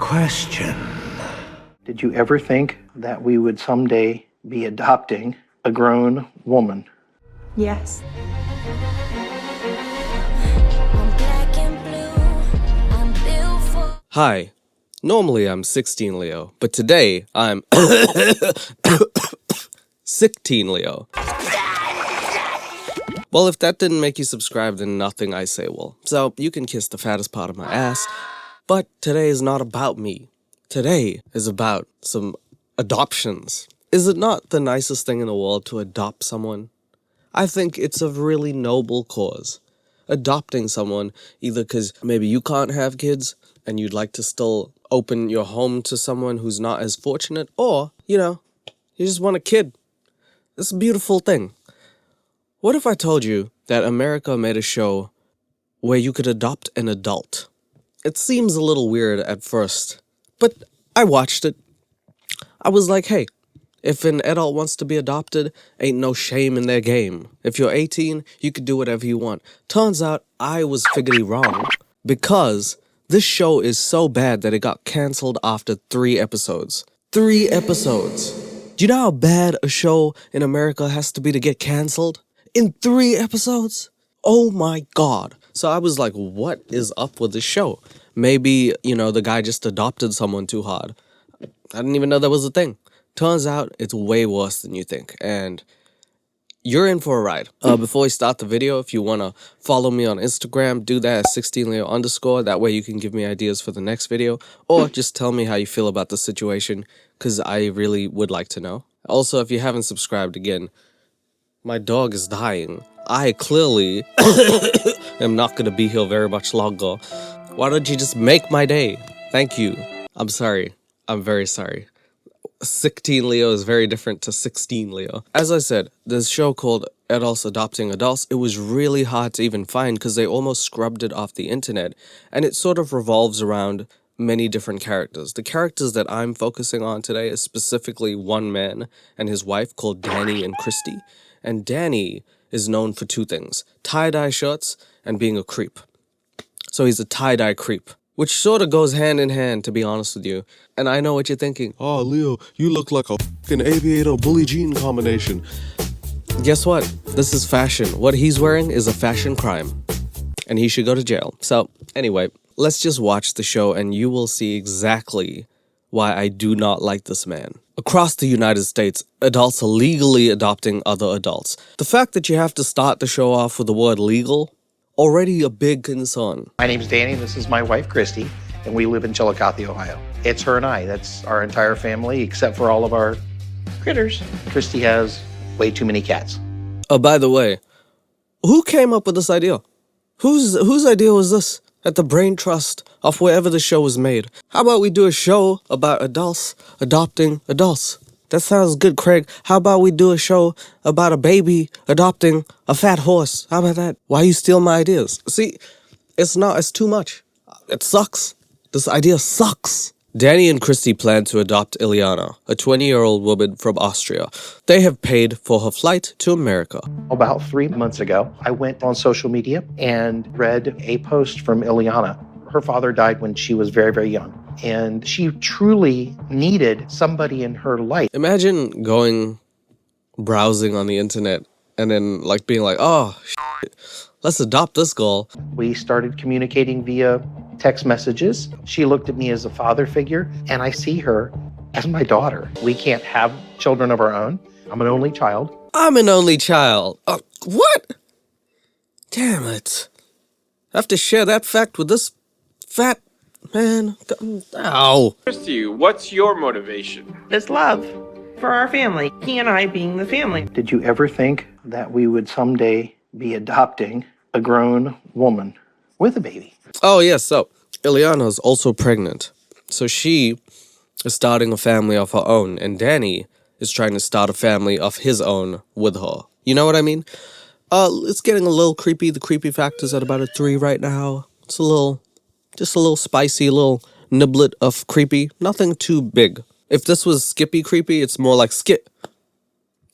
question. Did you ever think that we would someday be adopting a grown woman? Yes. Hi. Normally I'm 16leo, but today I'm 16leo. Well, if that didn't make you subscribe, then nothing I say will. So you can kiss the fattest part of my ass. But today is not about me. Today is about some adoptions. Is it not the nicest thing in the world to adopt someone? I think it's a really noble cause. Adopting someone, either because maybe you can't have kids and you'd like to still open your home to someone who's not as fortunate, or, you just want a kid. It's a beautiful thing. What if I told you that America made a show where you could adopt an adult? It seems a little weird at first, but I watched it. I was like, hey, if an adult wants to be adopted, ain't no shame in their game. If you're 18, you can do whatever you want. Turns out I was figuratively wrong, because this show is so bad that it got cancelled after 3 episodes. 3 episodes. Do you know how bad a show in America has to be to get cancelled? In 3 episodes? Oh my god. So I was like, what is up with this show? Maybe, the guy just adopted someone too hard. I didn't even know that was a thing. Turns out it's way worse than you think, and you're in for a ride. Before we start the video, if you want to follow me on Instagram, do that at 16leo_. That way you can give me ideas for the next video, or just tell me how you feel about the situation, because I really would like to know. Also, if you haven't subscribed again, my dog is dying. I clearly am not going to be here very much longer. Why don't you just make my day? Thank you. I'm sorry. I'm very sorry. 16leo is very different to 16leo. As I said, this show called Adults Adopting Adults, it was really hard to even find because they almost scrubbed it off the internet, and it sort of revolves around many different characters. The characters that I'm focusing on today is specifically one man and his wife called Danny and Christy, and Danny is known for 2 things: tie-dye shirts and being a creep. So he's a tie-dye creep, which sort of goes hand in hand, to be honest with you. And I know what you're thinking. Oh, Leo, you look like a fucking aviator bully jean combination. Guess what? This is fashion. What he's wearing is a fashion crime, and he should go to jail. So, anyway, let's just watch the show and you will see exactly why I do not like this man. Across the United States, adults are legally adopting other adults. The fact that you have to start the show off with the word legal, already a big concern. My name's Danny, this is my wife, Christy, and we live in Chillicothe, Ohio. It's her and I. That's our entire family, except for all of our critters. Christy has way too many cats. Oh, by the way, who came up with this idea? Whose idea was this? At the brain trust of wherever the show was made. How about we do a show about adults adopting adults? That sounds good, Craig. How about we do a show about a baby adopting a fat horse? How about that? Why you steal my ideas? See, it's too much. It sucks. This idea sucks. Danny and Christy plan to adopt Ileana, a 20-year-old woman from Austria. They have paid for her flight to America. About 3 months ago, I went on social media and read a post from Ileana. Her father died when she was very, very young, and she truly needed somebody in her life. Imagine browsing on the internet and then being like, oh, shit, let's adopt this girl. We started communicating via text messages. She looked at me as a father figure, and I see her as my daughter. We can't have children of our own. I'm an only child. I'm an only child. What? Damn it. I have to share that fact with this fat man. Ow. Christy, what's your motivation? It's love for our family. He and I being the family. Did you ever think that we would someday be adopting a grown woman with a baby? Oh, yes. So, Ileana is also pregnant. So she is starting a family of her own, and Danny is trying to start a family of his own with her. You know what I mean? It's getting a little creepy. The creepy factor's at about a 3 right now. It's just a little spicy, a little niblet of creepy. Nothing too big. If this was Skippy creepy, it's more like Skip.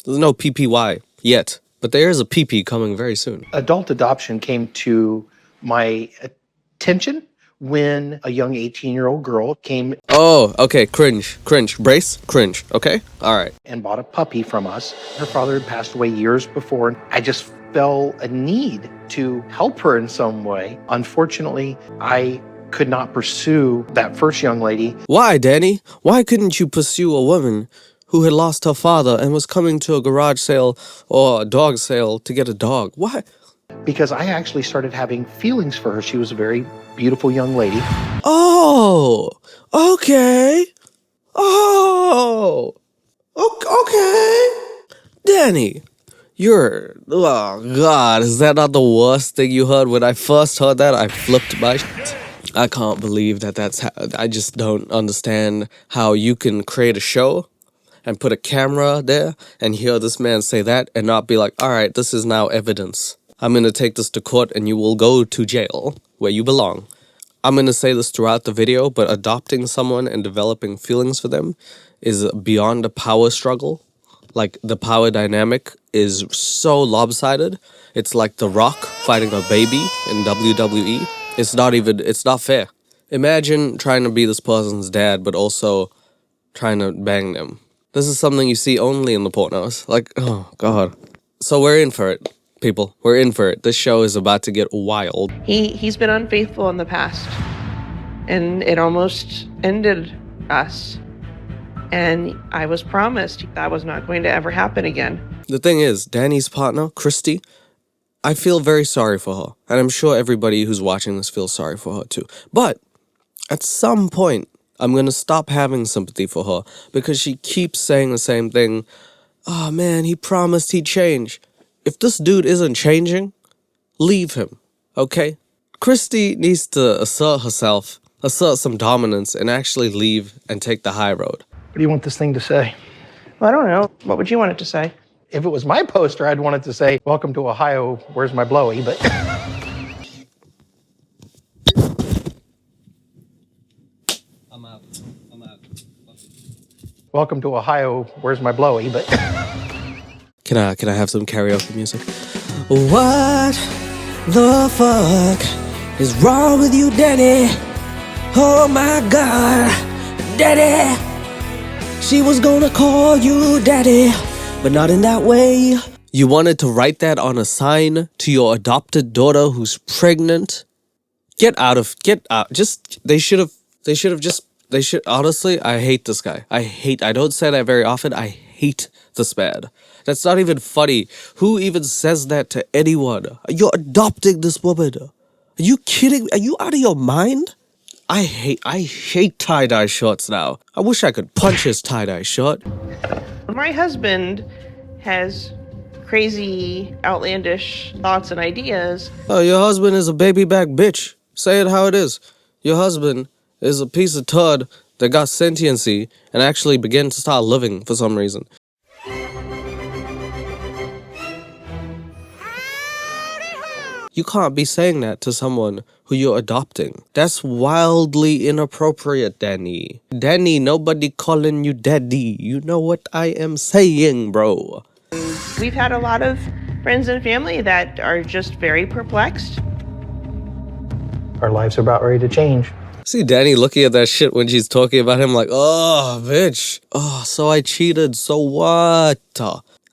There's no PPY yet, but there is a PP coming very soon. Adult adoption came to my attention when a young 18-year-old girl came Oh, okay, cringe, brace, cringe, okay? All right. and bought a puppy from us. Her father had passed away years before. I just felt a need to help her in some way. Unfortunately, I could not pursue that first young lady Why, Danny? Why couldn't you pursue a woman who had lost her father and was coming to a garage sale or a dog sale to get a dog? Why? because I actually started having feelings for her. She was a very beautiful young lady. Oh, okay. Oh, okay. Danny, oh God, is that not the worst thing you heard? When I first heard that, I flipped my shit. I can't believe I just don't understand how you can create a show and put a camera there and hear this man say that and not be like, all right, this is now evidence. I'm going to take this to court and you will go to jail where you belong. I'm going to say this throughout the video, but adopting someone and developing feelings for them is beyond a power struggle. Like, the power dynamic is so lopsided. It's like The Rock fighting a baby in WWE. It's not fair. Imagine trying to be this person's dad, but also trying to bang them. This is something you see only in the pornos. Like, oh, God. So we're in for it, people. We're in for it. This show is about to get wild. He's been unfaithful in the past, and it almost ended us. And I was promised that was not going to ever happen again. The thing is, Danny's partner, Christy, I feel very sorry for her. And I'm sure everybody who's watching this feels sorry for her too. But at some point, I'm going to stop having sympathy for her because she keeps saying the same thing. Oh man, he promised he'd change. If this dude isn't changing, leave him, okay? Christy needs to assert herself, assert some dominance, and actually leave and take the high road. What do you want this thing to say? Well, I don't know. What would you want it to say? If it was my poster, I'd want it to say, "Welcome to Ohio, where's my blowy?" But I'm out. "Welcome to Ohio, where's my blowy?" But Can I have some karaoke music? What the fuck is wrong with you, Danny? Oh my God, Daddy. She was gonna call you Daddy, but not in that way. You wanted to write that on a sign to your adopted daughter who's pregnant? Get out. Honestly, I hate this guy. I don't say that very often. I hate this man. That's not even funny. Who even says that to anyone? You're adopting this woman. Are you kidding? Are you out of your mind? I hate tie-dye shorts now. I wish I could punch his tie-dye short. My husband has crazy, outlandish thoughts and ideas. Oh, your husband is a baby back bitch. Say it how it is. Your husband is a piece of turd that got sentiency and actually began to start living for some reason. You can't be saying that to someone who you're adopting. That's wildly inappropriate, Danny. Danny, nobody calling you daddy. You know what I am saying, bro. We've had a lot of friends and family that are just very perplexed. our lives are about ready to change. See Danny looking at that shit when she's talking about him like, oh, bitch. Oh, so I cheated. So what?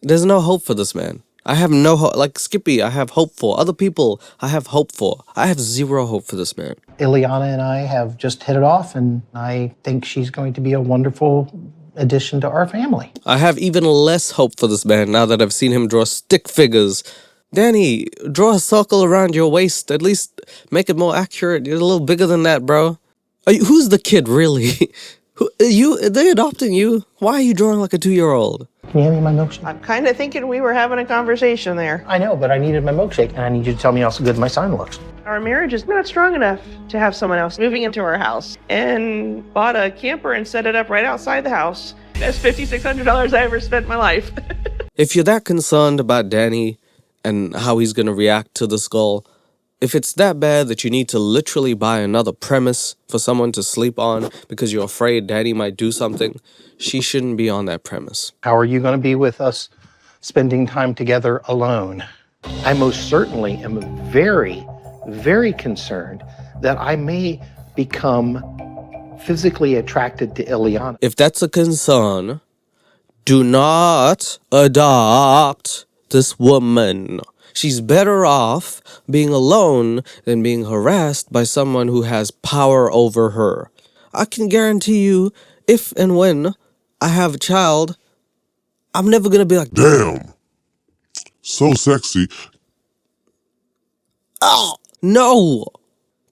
There's no hope for this man. I have no hope. Like Skippy, I have hope for. Other people, I have hope for. I have zero hope for this man. Ileana and I have just hit it off, and I think she's going to be a wonderful addition to our family. I have even less hope for this man now that I've seen him draw stick figures. Danny, draw a circle around your waist. At least make it more accurate. You're a little bigger than that, bro. Who's the kid, really? Are they adopting you? Why are you drawing like a 2-year-old? Can you hand me my milkshake? I'm kind of thinking we were having a conversation there. I know, but I needed my milkshake, and I need you to tell me how good my sign looks. Our marriage is not strong enough to have someone else moving into our house, and bought a camper and set it up right outside the house. That's $5,600 I ever spent in my life. If you're that concerned about Danny and how he's going to react to this goal, if it's that bad that you need to literally buy another premise for someone to sleep on because you're afraid Danny might do something, she shouldn't be on that premise. How are you going to be with us spending time together alone? I most certainly am very, very concerned that I may become physically attracted to Ileana. If that's a concern, do not adopt this woman. She's better off being alone than being harassed by someone who has power over her. I can guarantee you, if and when I have a child, I'm never gonna be like, Damn. So sexy. oh, no!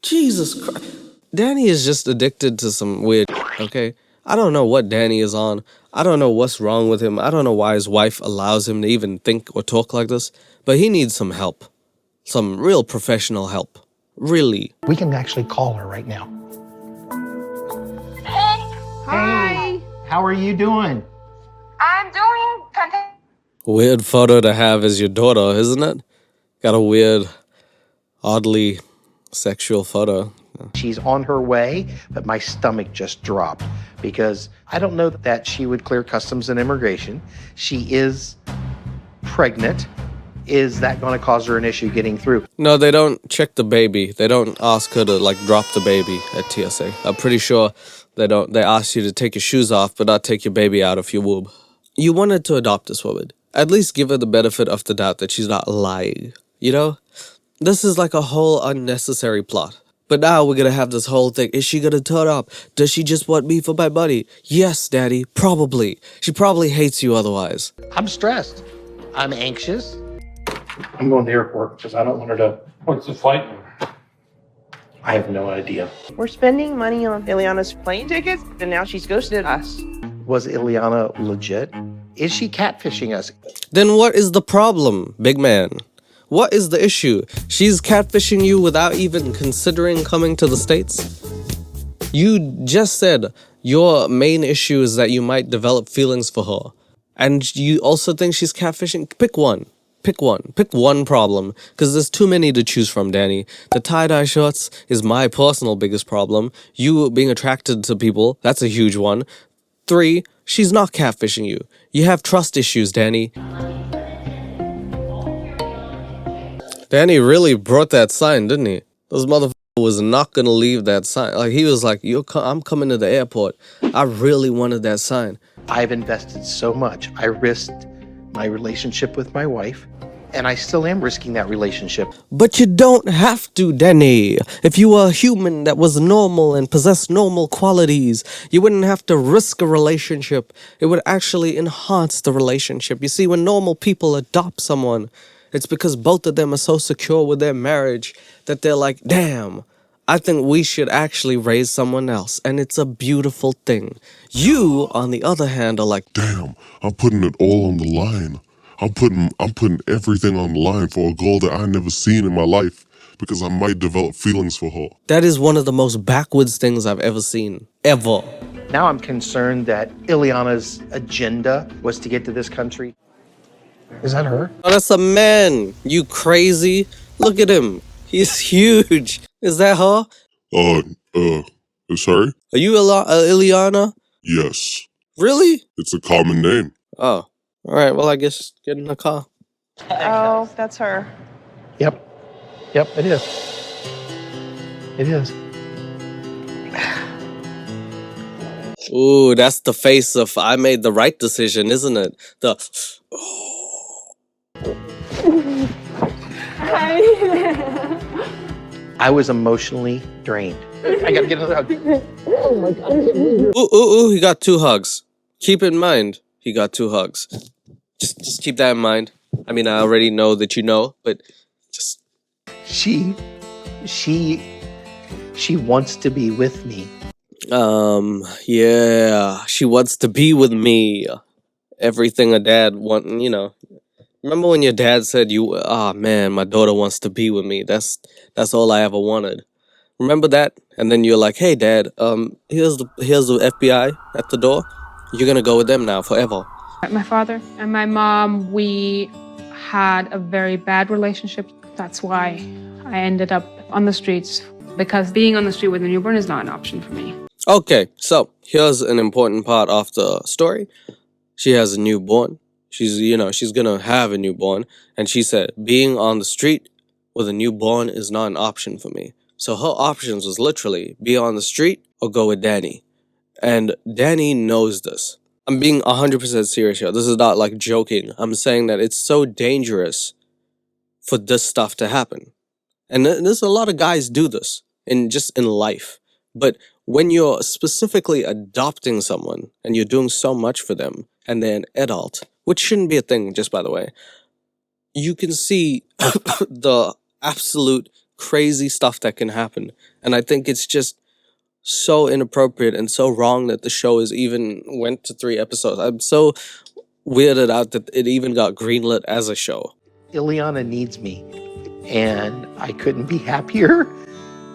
Jesus Christ. Danny is just addicted to some weird, okay? I don't know what Danny is on. I don't know what's wrong with him. I don't know why his wife allows him to even think or talk like this, but he needs some help. Some real professional help. Really. We can actually call her right now. Hi. How are you doing? I'm doing fantastic. Weird photo to have as your daughter, isn't it? Got a weird, oddly sexual photo. She's on her way, but my stomach just dropped because I don't know that she would clear customs and immigration. She is pregnant. Is that going to cause her an issue getting through? No, they don't check the baby. They don't ask her to, like, drop the baby at TSA. I'm pretty sure they don't. They ask you to take your shoes off, but not take your baby out of your womb. You wanted to adopt this woman. At least give her the benefit of the doubt that she's not lying. You know? This is like a whole unnecessary plot. But now we're gonna have this whole thing. Is she gonna turn up? Does she just want me for my money? Yes, Daddy, probably. She probably hates you otherwise. I'm stressed. I'm anxious. I'm going to the airport because I don't want her to. What's the flight? I have no idea. We're spending money on Ileana's plane tickets, and now she's ghosted us. Was Ileana legit? Is she catfishing us? Then what is the problem, big man? What is the issue? She's catfishing you without even considering coming to the States? You just said your main issue is that you might develop feelings for her. And you also think she's catfishing? Pick one. Pick one. Pick one problem. Because there's too many to choose from, Danny. The tie-dye shorts is my personal biggest problem. You being attracted to people, that's a huge one. 3, she's not catfishing you. You have trust issues, Danny. Danny really brought that sign, didn't he? This motherfucker was not gonna leave that sign. Like, he was like, I'm coming to the airport. I really wanted that sign. I've invested so much. I risked my relationship with my wife, and I still am risking that relationship. But you don't have to, Danny. If you were a human that was normal and possessed normal qualities, you wouldn't have to risk a relationship. It would actually enhance the relationship. You see, when normal people adopt someone, it's because both of them are so secure with their marriage that they're like, damn, I think we should actually raise someone else. And it's a beautiful thing. You, on the other hand, are like, Damn, I'm putting it all on the line. I'm putting everything on the line for a girl that I never seen in my life because I might develop feelings for her. that is one of the most backwards things I've ever seen. Ever. Now I'm concerned that Ileana's agenda was to get to this country. Is that her? Oh, that's a man. You crazy? Look at him. He's huge. Is that her? Sorry? Are you Ileana? Yes. Really? It's a common name. Oh. All right. Well, I guess get in the car. Oh, that's her. Yep. Yep, it is. It is. Ooh, that's the face of I made the right decision, isn't it? The I was emotionally drained. I gotta get another hug. ooh, he got 2 hugs. Keep in mind, he got 2 hugs. Just keep that in mind. I mean, I already know that you know, but just She wants to be with me. yeah, she wants to be with me. Everything a dad want, you know. Remember when your dad said man, my daughter wants to be with me. That's all I ever wanted. Remember that? And then you're like, hey dad, here's the FBI at the door. You're gonna go with them now forever. My father and my mom, we had a very bad relationship. That's why I ended up on the streets, because being on the street with a newborn is not an option for me. Okay, so here's an important part of the story. She has a newborn. She's gonna have a newborn. And she said, being on the street with a newborn is not an option for me. So her options was literally be on the street or go with Danny. And Danny knows this. I'm being 100% serious here. This is not like joking. I'm saying that it's so dangerous for this stuff to happen. And there's a lot of guys do this in life. But when you're specifically adopting someone and you're doing so much for them and they're an adult, which shouldn't be a thing, just by the way, you can see the absolute crazy stuff that can happen. And I think it's just so inappropriate and so wrong that the show is even went to 3 episodes. I'm so weirded out that it even got greenlit as a show. Ileana needs me, and I couldn't be happier.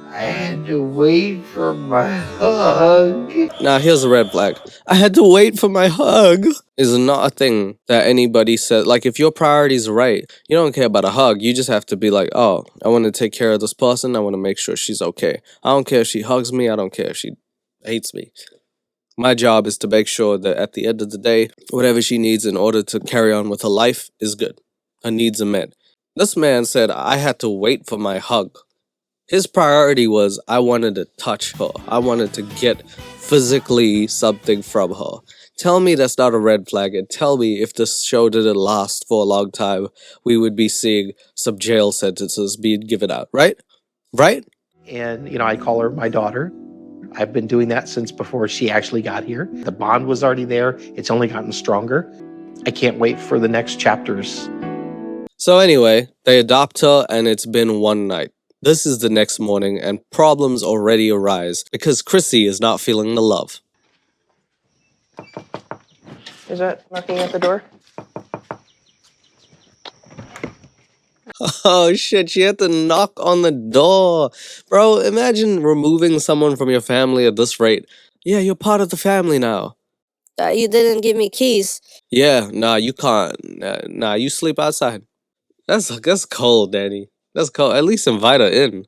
I had to wait for my hug. Now, here's a red flag. I had to wait for my hug. Is not a thing that anybody said. Like, if your priorities are right, you don't care about a hug. You just have to be like, oh, I want to take care of this person. I want to make sure she's okay. I don't care if she hugs me. I don't care if she hates me. My job is to make sure that at the end of the day, whatever she needs in order to carry on with her life is good. Her needs are met. This man said, I had to wait for my hug. His priority was, I wanted to touch her. I wanted to get physically something from her. Tell me that's not a red flag, and tell me if this show didn't last for a long time, we would be seeing some jail sentences being given out, right? Right? And, I call her my daughter. I've been doing that since before she actually got here. The bond was already there. It's only gotten stronger. I can't wait for the next chapters. So anyway, they adopt her, and it's been one night. This is the next morning, and problems already arise because Christy is not feeling the love. Is that knocking at the door? Oh shit, she had to knock on the door. Bro, imagine removing someone from your family at this rate. Yeah, you're part of the family now. You didn't give me keys. Yeah, nah, you can't. Nah, you sleep outside. That's cold, Danny. That's cold. At least invite her in.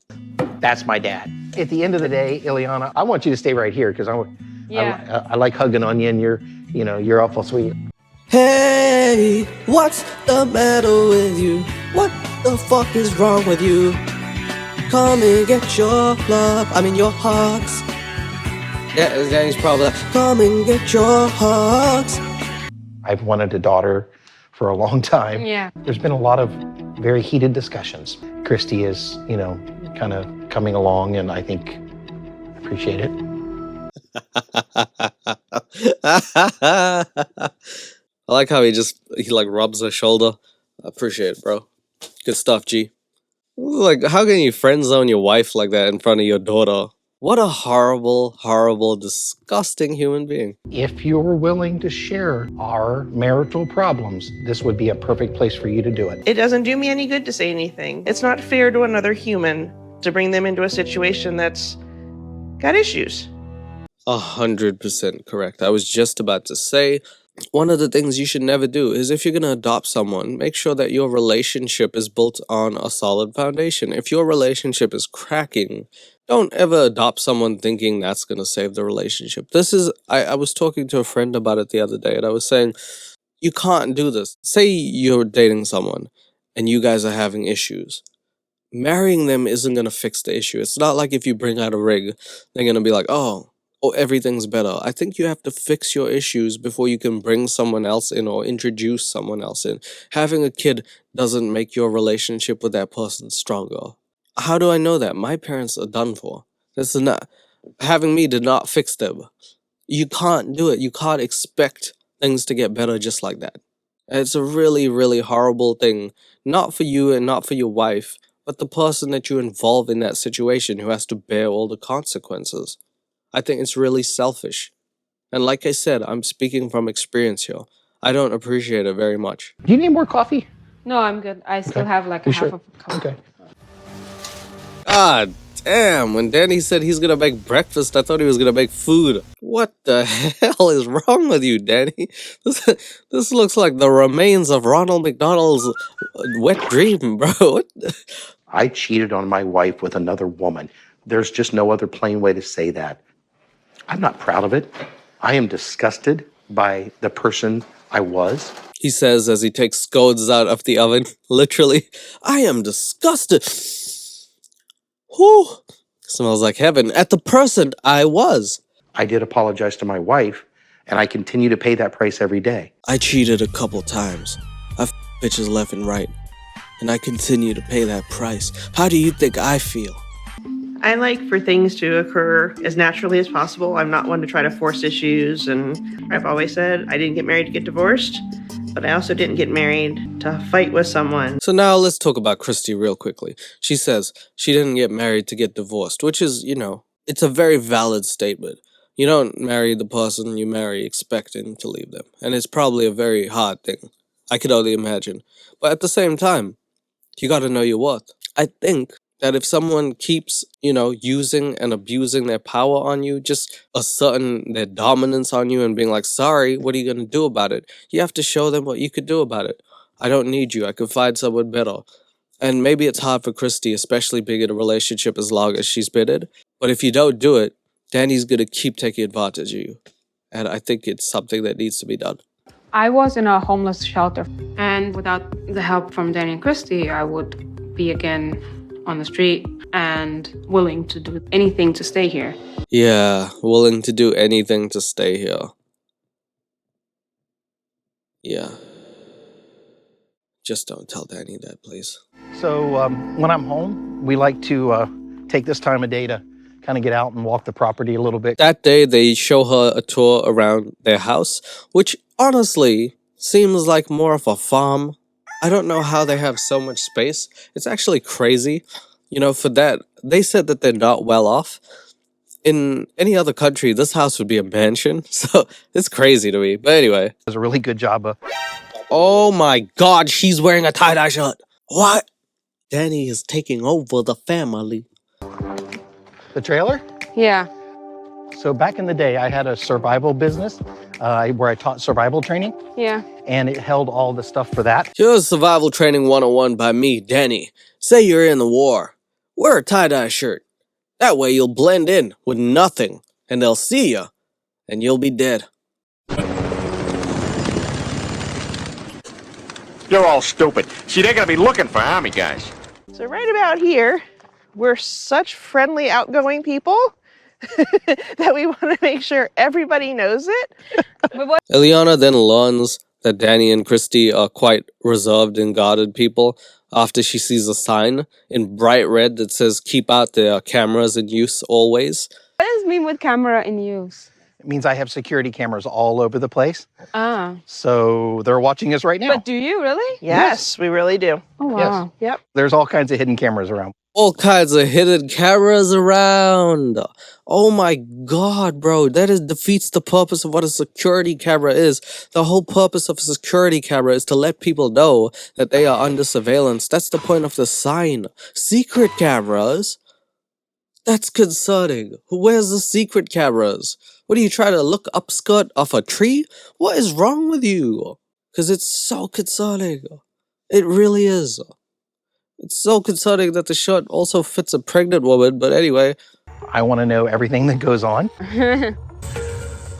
That's my dad. At the end of the day, Ileana, I want you to stay right here because I like hugging on you, and you're awful sweet. Hey, what's the matter with you? What the fuck is wrong with you? Come and get your love. Your hugs. Yeah, Danny's probably like, come and get your hugs. I've wanted a daughter for a long time. Yeah. There's been a lot of very heated discussions. Christy is, kind of coming along, and I think appreciate it. I like how he rubs her shoulder. I appreciate it, bro. Good stuff, G. Like, how can you friend zone your wife like that in front of your daughter? What a horrible, horrible, disgusting human being. If you're willing to share our marital problems, this would be a perfect place for you to do it. It doesn't do me any good to say anything. It's not fair to another human to bring them into a situation that's got issues. 100% correct. I was just about to say, one of the things you should never do is if you're going to adopt someone, make sure that your relationship is built on a solid foundation. If your relationship is cracking, don't ever adopt someone thinking that's going to save the relationship. I was talking to a friend about it the other day, and I was saying, you can't do this. Say you're dating someone and you guys are having issues. Marrying them isn't going to fix the issue. It's not like if you bring out a rig, they're going to be like, oh, everything's better. I think you have to fix your issues before you can bring someone else in or introduce someone else in. Having a kid doesn't make your relationship with that person stronger. How do I know that? My parents are done for. Having me did not fix them. You can't do it. You can't expect things to get better just like that. It's a really, really horrible thing. Not for you and not for your wife, but the person that you involve in that situation who has to bear all the consequences. I think it's really selfish. And like I said, I'm speaking from experience here. I don't appreciate it very much. Do you need more coffee? No, I'm good. I still have like a half of a cup. Okay. God damn, when Danny said he's gonna make breakfast, I thought he was gonna make food. What the hell is wrong with you, Danny? This looks like the remains of Ronald McDonald's wet dream, bro. What? I cheated on my wife with another woman. There's just no other plain way to say that. I'm not proud of it. I am disgusted by the person I was. He says as he takes scones out of the oven. Literally, I am disgusted. Whew. Smells like heaven at the person I was. I did apologize to my wife, and I continue to pay that price every day. I cheated a couple times. I bitches left and right. And I continue to pay that price. How do you think I feel? I like for things to occur as naturally as possible. I'm not one to try to force issues, and I've always said I didn't get married to get divorced, but I also didn't get married to fight with someone. So now let's talk about Christy real quickly. She says she didn't get married to get divorced, which is, it's a very valid statement. You don't marry the person you marry expecting to leave them, and it's probably a very hard thing. I could only imagine. But at the same time, you gotta know your worth. I think that if someone keeps, using and abusing their power on you, just asserting their dominance on you and being like, sorry, what are you going to do about it? You have to show them what you could do about it. I don't need you. I could find someone better. And maybe it's hard for Christy, especially being in a relationship as long as she's been in. But if you don't do it, Danny's going to keep taking advantage of you. And I think it's something that needs to be done. I was in a homeless shelter, and without the help from Danny and Christy, I would be again on the street and willing to do anything to stay here. Yeah, willing to do anything to stay here. Yeah. Just don't tell Danny that, please. So when I'm home, we like to take this time of day to kind of get out and walk the property a little bit. That day, they show her a tour around their house, which honestly seems like more of a farm. I don't know how they have so much space. It's actually crazy. For that, they said that they're not well off. In any other country, this house would be a mansion. So it's crazy to me. But anyway. Does a really good job of... Oh my God, she's wearing a tie-dye shirt. What? Danny is taking over the family. The trailer? Yeah. So back in the day, I had a survival business where I taught survival training. Yeah. And it held all the stuff for that. Here's Survival Training 101 by me, Danny. Say you're in the war. Wear a tie-dye shirt. That way you'll blend in with nothing, and they'll see you, and you'll be dead. You're all stupid. See, they're gonna be looking for army guys. So right about here, we're such friendly, outgoing people that we want to make sure everybody knows it. Ileana then learns that Danny and Christy are quite reserved and guarded people after she sees a sign in bright red that says keep out the cameras in use always. What does it mean with camera in use? It means I have security cameras all over the place. Ah. So they're watching us right now. But do you really? Yes, we really do. Oh, wow. Yes. Yep. There's all kinds of hidden cameras around. All kinds of hidden cameras around. Oh my God, bro. That defeats the purpose of what a security camera is. The whole purpose of a security camera is to let people know that they are under surveillance. That's the point of the sign. Secret cameras? That's concerning. Where's the secret cameras? What are you trying to look up skirt off a tree? What is wrong with you? Because it's so concerning. It really is. It's so concerning that the shirt also fits a pregnant woman, but anyway. I want to know everything that goes on.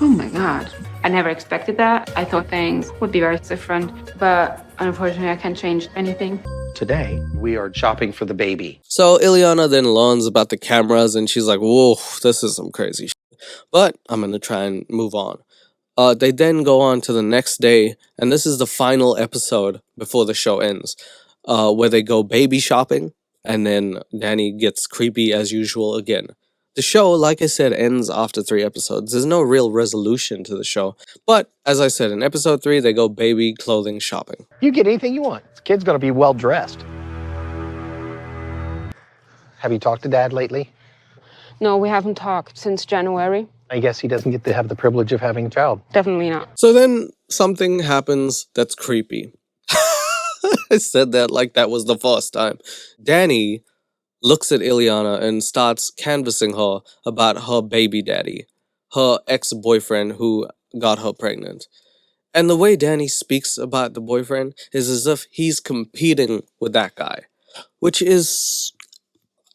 Oh my God. I never expected that. I thought things would be very different, but unfortunately I can't change anything. Today, we are shopping for the baby. So Ileana then learns about the cameras and she's like, whoa, this is some crazy shit. But I'm going to try and move on. They then go on to the next day, and this is the final episode before the show ends, where they go baby shopping, and then Danny gets creepy as usual again. The show, like I said, ends after 3 episodes. There's no real resolution to the show. But, as I said, in episode 3, they go baby clothing shopping. You get anything you want. This kid's going to be well dressed. Have you talked to Dad lately? No, we haven't talked since January. I guess he doesn't get to have the privilege of having a child. Definitely not. So then something happens that's creepy. I said that like that was the first time. Danny looks at Ileana and starts canvassing her about her baby daddy, her ex-boyfriend who got her pregnant. And the way Danny speaks about the boyfriend is as if he's competing with that guy, which is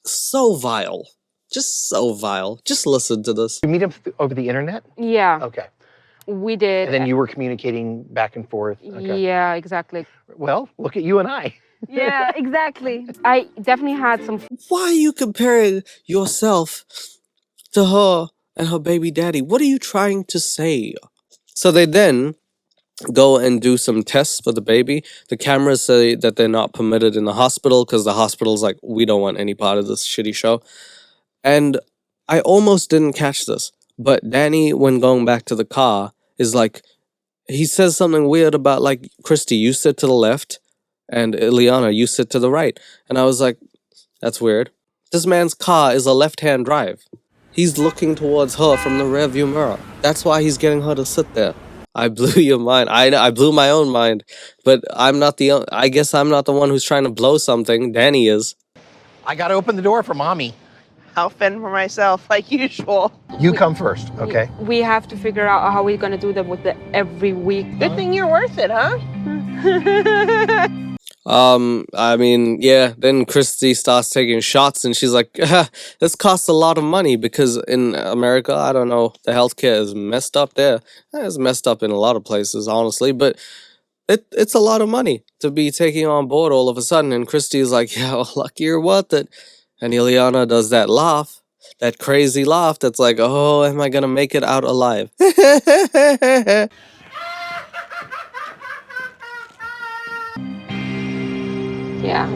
so vile. Just so vile. Just listen to this. You meet him over the internet? Yeah, Okay. we did. And then you were communicating back and forth? Okay. Yeah, exactly. Well, look at you and I. Yeah, exactly. I definitely had some. Why are you comparing yourself to her and her baby daddy? What are you trying to say? So they then go and do some tests for the baby. The cameras say that they're not permitted in the hospital because the hospital's like, we don't want any part of this shitty show. And I almost didn't catch this, but Danny, when going back to the car, is like, he says something weird about like, Christy, you sit to the left, and Ileana, you sit to the right. And I was like, that's weird. This man's car is a left-hand drive. He's looking towards her from the rearview mirror. That's why he's getting her to sit there. I blew your mind. I blew my own mind, but I guess I'm not the one who's trying to blow something. Danny is. I got to open the door for mommy. I'll fend for myself like usual. You come first, okay? We have to figure out how we're gonna do that with the every week. Good thing you're worth it, huh? I mean, yeah, then Christy starts taking shots and she's like, this costs a lot of money because in America, I don't know, the healthcare is messed up there. It's messed up in a lot of places, honestly, but it's a lot of money to be taking on board all of a sudden. And Christy is like, yeah, well, lucky you're worth it. And Ileana does that laugh, that crazy laugh that's like, oh, am I gonna make it out alive? Yeah.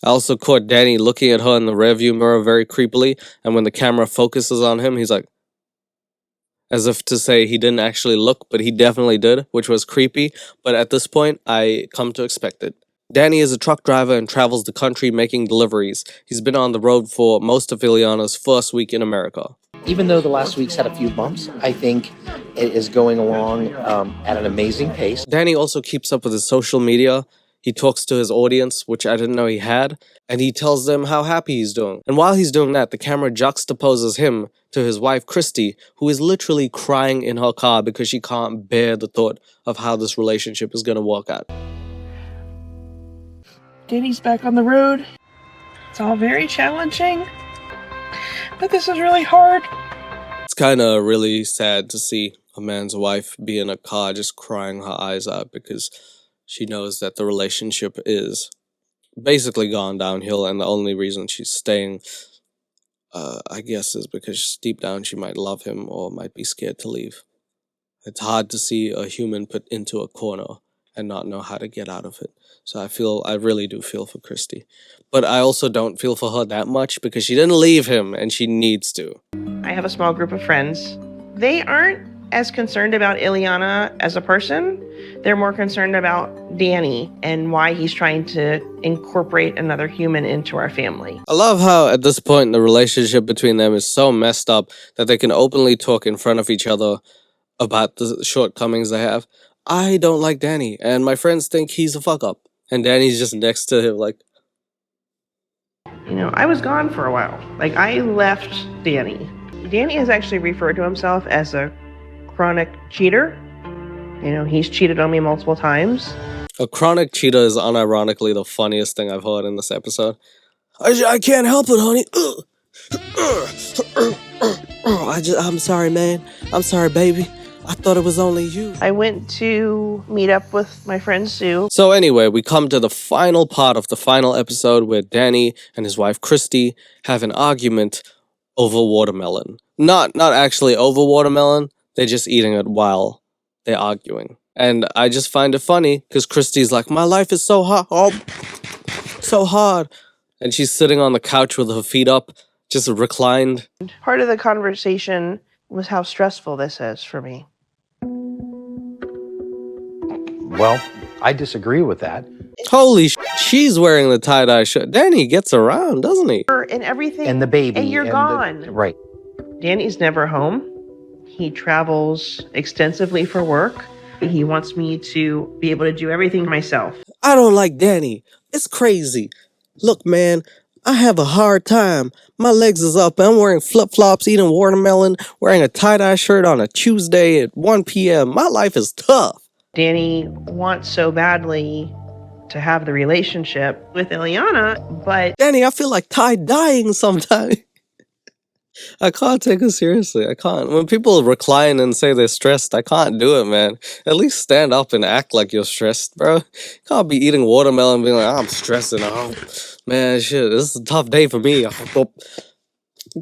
I also caught Danny looking at her in the rearview mirror very creepily, and when the camera focuses on him, he's like, as if to say he didn't actually look, but he definitely did, which was creepy, but at this point, I come to expect it. Danny is a truck driver and travels the country making deliveries. He's been on the road for most of Ileana's first week in America. Even though the last week's had a few bumps, I think it is going along at an amazing pace. Danny also keeps up with his social media. He talks to his audience, which I didn't know he had, and he tells them how happy he's doing. And while he's doing that, the camera juxtaposes him to his wife, Christy, who is literally crying in her car because she can't bear the thought of how this relationship is going to work out. Danny's back on the road. It's all very challenging, but this is really hard. It's kind of really sad to see a man's wife be in a car just crying her eyes out because she knows that the relationship is basically gone downhill, and the only reason she's staying, I guess, is because deep down she might love him or might be scared to leave. It's hard to see a human put into a corner and not know how to get out of it. So I really do feel for Christy. But I also don't feel for her that much because she didn't leave him and she needs to. I have a small group of friends. They aren't as concerned about Ileana as a person. They're more concerned about Danny and why he's trying to incorporate another human into our family. I love how at this point the relationship between them is so messed up that they can openly talk in front of each other about the shortcomings they have. I don't like Danny, and my friends think he's a fuck up. And Danny's just next to him like... You know, I was gone for a while. Like, I left Danny. Danny has actually referred to himself as a chronic cheater. You know, he's cheated on me multiple times. A chronic cheater is unironically the funniest thing I've heard in this episode. I can't help it, honey. I'm sorry, man. I'm sorry, baby. I thought it was only you. I went to meet up with my friend Sue. So anyway, we come to the final part of the final episode where Danny and his wife Christy have an argument over watermelon. Not actually over watermelon, they're just eating it while they're arguing. And I just find it funny because Christy's like, my life is so hard. Oh, so hard. And she's sitting on the couch with her feet up, just reclined. Part of the conversation was how stressful this is for me. Well, I disagree with that. Holy she's wearing the tie-dye shirt. Danny gets around, doesn't he? And everything. And the baby. And you're gone. Right. Danny's never home. He travels extensively for work. He wants me to be able to do everything myself. I don't like Danny. It's crazy. Look, man, I have a hard time. My legs is up. I'm wearing flip-flops, eating watermelon, wearing a tie-dye shirt on a Tuesday at 1 p.m. My life is tough. Danny wants so badly to have the relationship with Ileana, but... Danny, I feel like tie-dyeing sometimes. I can't take it seriously. I can't. When people recline and say they're stressed, I can't do it, man. At least stand up and act like you're stressed, bro. You can't be eating watermelon and being like, I'm stressing. Oh, man, shit, this is a tough day for me. You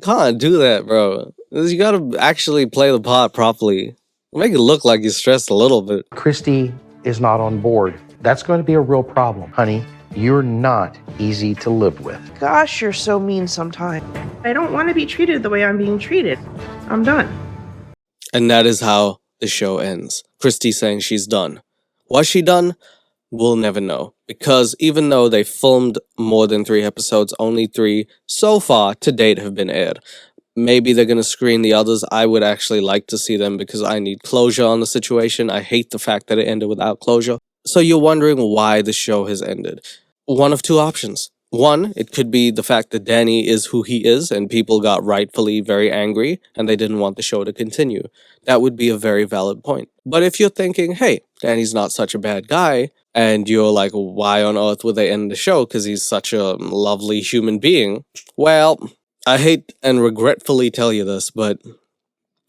can't do that, bro. You gotta actually play the part properly. Make it look like you're stressed a little bit. Christy is not on board. That's going to be a real problem. Honey, you're not easy to live with. Gosh, you're so mean sometimes. I don't want to be treated the way I'm being treated. I'm done. And that is how the show ends. Christy saying she's done. Was she done? We'll never know. Because even though they filmed more than 3 episodes, only 3 so far to date have been aired. Maybe they're going to screen the others. I would actually like to see them because I need closure on the situation. I hate the fact that it ended without closure. So you're wondering why the show has ended. One of 2 options. One, it could be the fact that Danny is who he is and people got rightfully very angry and they didn't want the show to continue. That would be a very valid point. But if you're thinking, hey, Danny's not such a bad guy, and you're like, why on earth would they end the show because he's such a lovely human being? Well, I hate and regretfully tell you this, but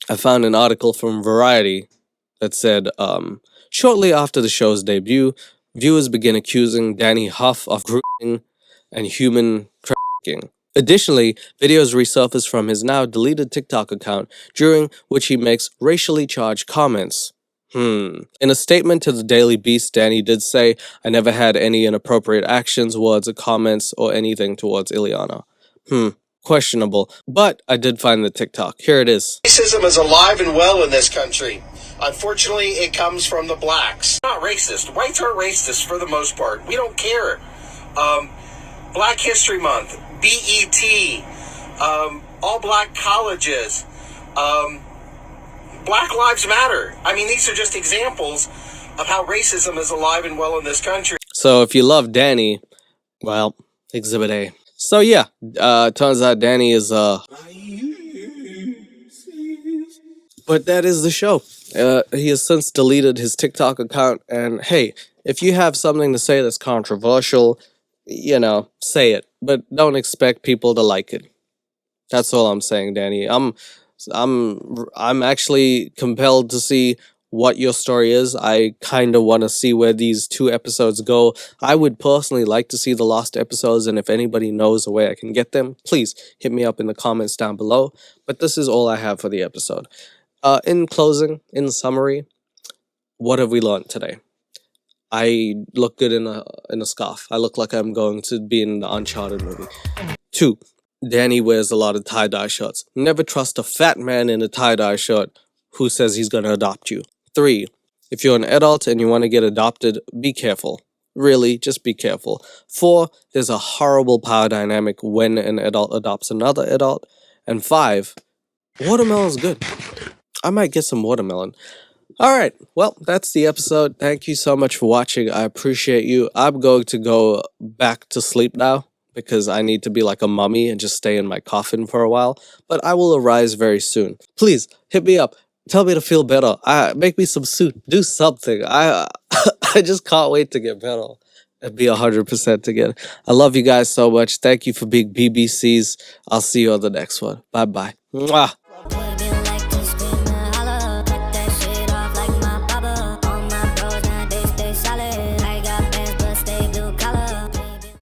I found an article from Variety that said, shortly after the show's debut, viewers begin accusing Danny Huff of grooming and human trafficking. Additionally, videos resurface from his now deleted TikTok account, during which he makes racially charged comments. In a statement to the Daily Beast, Danny did say, I never had any inappropriate actions, words, or comments, or anything towards Ileana. Questionable, but I did find the TikTok. Here it is. Racism is alive and well in this country. Unfortunately, it comes from the blacks. Not racist. Whites aren't racist for the most part. We don't care. Black History Month, BET, all black colleges, Black Lives Matter. I mean, these are just examples of how racism is alive and well in this country. So if you love Danny, well, Exhibit A. So yeah, turns out Danny is, but that is the show. He has since deleted his TikTok account, and hey, if you have something to say that's controversial, you know, say it, but don't expect people to like it. That's all I'm saying, Danny. I'm actually compelled to see what your story is. I kind of want to see where these 2 episodes go. I would personally like to see the last episodes, and if anybody knows a way I can get them, please hit me up in the comments down below. But this is all I have for the episode. In closing, in summary, what have we learned today? I look good in a scarf. I look like I'm going to be in the Uncharted movie. 2. Danny wears a lot of tie-dye shirts. Never trust a fat man in a tie-dye shirt who says he's going to adopt you. 3. If you're an adult and you want to get adopted, be careful. Really, just be careful. 4. There's a horrible power dynamic when an adult adopts another adult. And 5. Watermelon's good. I might get some watermelon. Alright, well, that's the episode. Thank you so much for watching. I appreciate you. I'm going to go back to sleep now, because I need to be like a mummy and just stay in my coffin for a while. But I will arise very soon. Please, hit me up. Tell me to feel better. Make me some soup. Do something. I just can't wait to get better and be 100% again. I love you guys so much. Thank you for being BBCs. I'll see you on the next one. Bye-bye. Mwah.